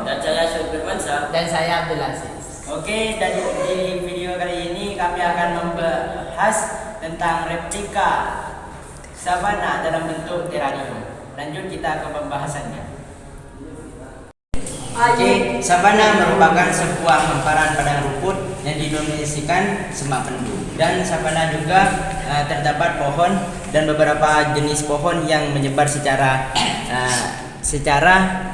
Dan saya Syukur Mansa. Dan saya Abdul Aziz. Oke, dan di video kali ini kami akan membahas tentang replika sabana dalam bentuk terarium. Lanjut kita ke pembahasannya. Oke, sabana merupakan sebuah hamparan padang rumput yang didominasikan semak pendu. Dan sabana juga terdapat pohon dan beberapa jenis pohon yang menyebar secara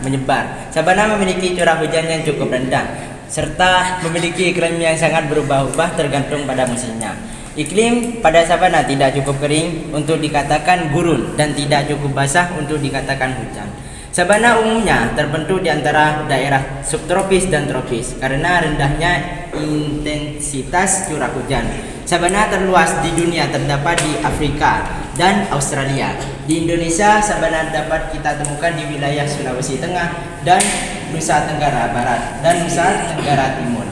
menyebar. Sabana memiliki curah hujan yang cukup rendah serta memiliki iklim yang sangat berubah-ubah tergantung pada musimnya. Iklim pada sabana tidak cukup kering untuk dikatakan gurun dan tidak cukup basah untuk dikatakan hujan. Sabana umumnya terbentuk di antara daerah subtropis dan tropis karena rendahnya intensitas curah hujan. Sabana terluas di dunia terdapat di Afrika dan Australia. Di Indonesia, sabana dapat kita temukan di wilayah Sulawesi Tengah dan Nusa Tenggara Barat dan Nusa Tenggara Timur.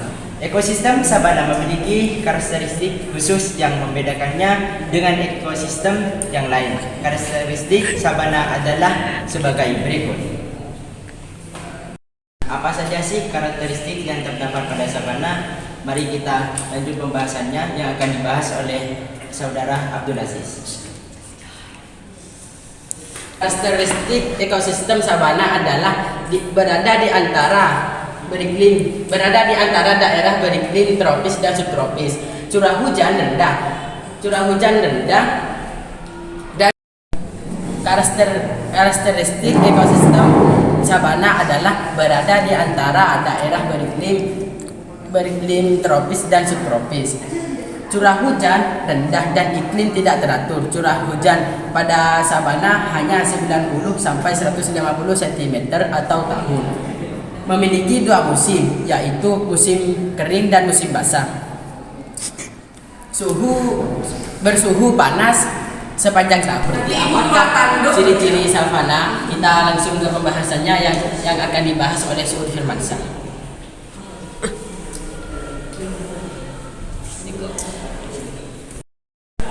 Ekosistem sabana memiliki karakteristik khusus yang membedakannya dengan ekosistem yang lain. Karakteristik sabana adalah sebagai berikut. Apa saja sih karakteristik yang terdapat pada sabana? Mari kita lanjut pembahasannya yang akan dibahas oleh saudara Abdul Aziz. Karakteristik ekosistem sabana adalah berada di antara daerah beriklim tropis dan subtropis. Curah hujan rendah dan karakteristik ekosistem sabana adalah berada di antara daerah beriklim tropis dan subtropis. Curah hujan rendah dan iklim tidak teratur. Curah hujan pada sabana hanya 90 sampai 150 cm atau tahun. Memiliki dua musim, yaitu musim kering dan musim basah. Bersuhu panas sepanjang tahun. Apakah ciri-ciri savana? Kita langsung ke pembahasannya yang akan dibahas oleh Syukur Firmansyah.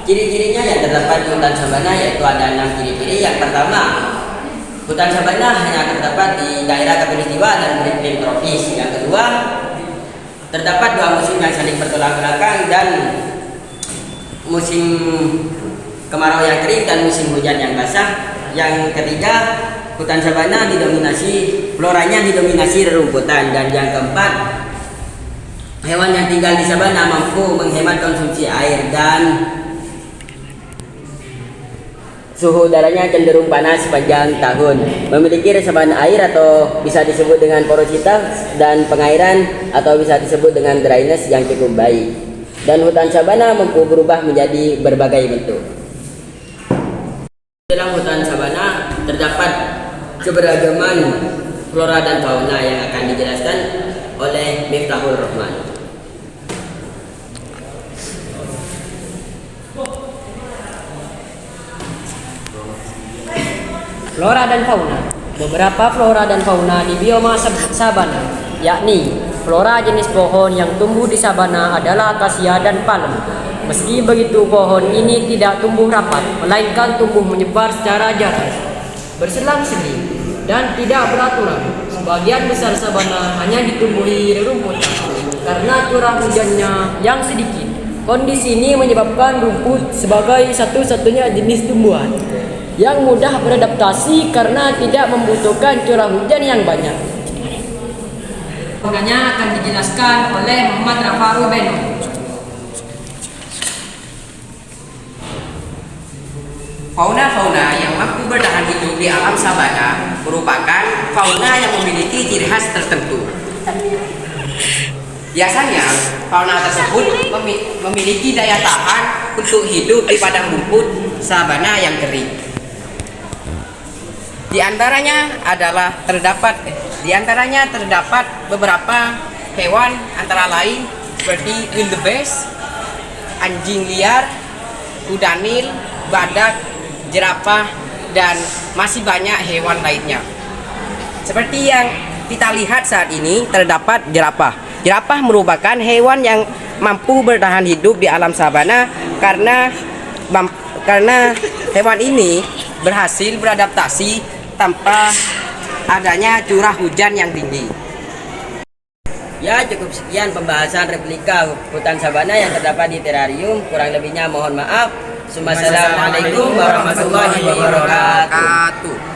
Ciri-cirinya yang terdapat di hutan sabana yaitu ada 6 ciri-ciri. Yang pertama, hutan sabana hanya terdapat di daerah khatulistiwa dan beriklim tropis. Yang kedua, terdapat dua musim yang saling bertolak belakang dan musim kemarau yang kering dan musim hujan yang basah. Yang ketiga, hutan sabana floranya didominasi rerumputan. Dan yang keempat, hewan yang tinggal di sabana mampu menghemat konsumsi air dan suhu udaranya cenderung panas sepanjang tahun. Memiliki resapan air atau bisa disebut dengan porositas dan pengairan atau bisa disebut dengan dryness yang cukup baik. Dan hutan sabana mampu berubah menjadi berbagai bentuk. Dalam hutan sabana terdapat keberagaman flora dan fauna yang akan dijelaskan oleh Miftahul Rahman. Flora dan fauna. Beberapa flora dan fauna di bioma sabana, yakni flora jenis pohon yang tumbuh di sabana adalah akasia dan palem. Meski begitu, pohon ini tidak tumbuh rapat, melainkan tumbuh menyebar secara jarak, berselang-seling, dan tidak beraturan. Sebagian besar sabana hanya ditumbuhi rerumputan karena curah hujannya yang sedikit. Kondisi ini menyebabkan rumput sebagai satu-satunya jenis tumbuhan yang mudah beradaptasi karena tidak membutuhkan curah hujan yang banyak. Faunanya akan dijelaskan oleh Muhammad Rafaru Beno. Fauna-fauna yang mampu bertahan hidup di alam sabana merupakan fauna yang memiliki ciri khas tertentu. Biasanya, fauna tersebut memiliki daya tahan untuk hidup di padang rumput sabana yang kering. Di antaranya terdapat beberapa hewan antara lain seperti wildebeest, anjing liar, kuda nil, badak, jerapah, dan masih banyak hewan lainnya. Seperti yang kita lihat saat ini, terdapat jerapah. Jerapah merupakan hewan yang mampu bertahan hidup di alam sabana karena hewan ini berhasil beradaptasi tanpa adanya curah hujan yang tinggi. Ya, cukup sekian pembahasan replika hutan sabana yang terdapat di terarium. Kurang lebihnya mohon maaf. Wassalamualaikum warahmatullahi wabarakatuh.